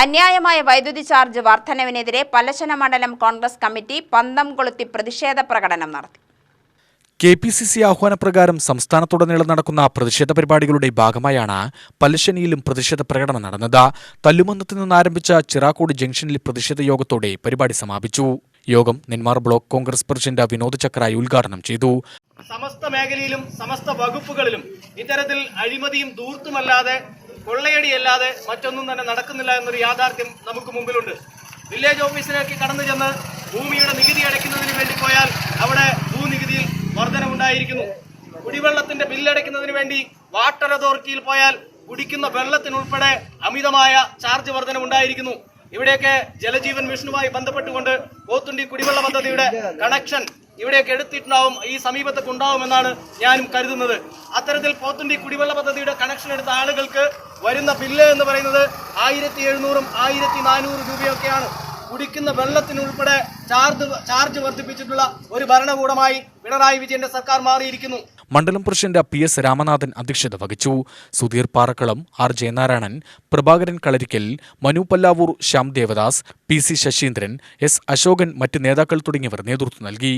അന്യായമായ വൈദ്യുതി ചാർജ് വർധനവിനെതിരെ പലശന മണ്ഡലം കോൺഗ്രസ് കമ്മിറ്റി പന്തം കൊളുത്തി പ്രതിഷേധ പ്രകടനം നടത്തി. KPCC ആഹ്വാനപ്രകാരം സംസ്ഥാനത്തുടനീളം നടക്കുന്ന പ്രതിഷേധ പരിപാടികളുടെ ഭാഗമായാണ് പല്ലശ്ശേനിയിലും പ്രതിഷേധ പ്രകടനം നടന്നത്. തല്ലുമന്നത്ത് നിന്ന് ആരംഭിച്ച ചിറാക്കോട് ജംഗ്ഷനിൽ പ്രതിഷേധ യോഗത്തോടെ പരിപാടി സമാപിച്ചു. യോഗം നെന്മാർ ബ്ലോക്ക് കോൺഗ്രസ് പ്രസിഡന്റ് വിനോദ് ചക്രായി ഉദ്ഘാടനം ചെയ്തു. സമസ്ത മേഖലയിലും സമസ്ത വകുപ്പുകളിലും ഇത്തരത്തിൽ അഴിമതിയും ധൂർത്തുമല്ലാതെ കൊള്ളയടിയല്ലാതെ മറ്റൊന്നും തന്നെ നടക്കുന്നില്ല എന്നൊരു യാഥാർത്ഥ്യം നമുക്ക് മുമ്പിലുണ്ട്. വില്ലേജ് ഓഫീസിലേക്ക് കടന്നു ചെന്ന് ഭൂമിയുടെ നികുതി അടയ്ക്കുന്നതിന് വേണ്ടി പോയാൽ അവിടെ ഭൂനികുതിയിൽ വർധനവുണ്ടായിരിക്കുന്നു. കുടിവെള്ളത്തിന്റെ ബില്ലടയ്ക്കുന്നതിന് വേണ്ടി വാട്ടർ അതോറിറ്റിയിൽ പോയാൽ കുടിക്കുന്ന വെള്ളത്തിനുൾപ്പെടെ അമിതമായ ചാർജ് വർധനവുണ്ടായിരിക്കുന്നു. ഇവിടെയൊക്കെ ജലജീവൻ മിഷനുമായി ബന്ധപ്പെട്ടുകൊണ്ട് പോത്തുണ്ടി കുടിവെള്ള പദ്ധതിയുടെ കണക്ഷൻ ഇവിടെയൊക്കെ എടുത്തിട്ടുണ്ടാവും, ഈ സമീപത്തൊക്കെ ഉണ്ടാവുമെന്നാണ് ഞാനും കരുതുന്നത്. അത്തരത്തിൽ പോത്തുണ്ടി കുടിവെള്ള പദ്ധതിയുടെ കണക്ഷൻ എടുത്ത ആളുകൾക്ക് വരുന്ന ബില്ല് എന്ന് പറയുന്നത് 1700 1400 രൂപയൊക്കെയാണ്. കുടിക്കുന്ന വെള്ളത്തിനുൾപ്പെടെ ചാർജ് വർദ്ധിപ്പിച്ചിട്ടുള്ള ഒരു ഭരണകൂടമായി പിണറായി വിജയന്റെ സർക്കാർ മാറിയിരിക്കുന്നു. മണ്ഡലം പ്രസിഡന്റ് PS രാമനാഥൻ അധ്യക്ഷത വഹിച്ചു. സുധീർ പാറക്കളം, R ജയനാരായണൻ, പ്രഭാകരൻ കളരിക്കൽ, മനു പല്ലാവൂർ, ശ്യാം ദേവദാസ്, PC ശശീന്ദ്രൻ, S അശോകൻ, മറ്റ് നേതാക്കൾ തുടങ്ങിയവർ നേതൃത്വം നൽകി.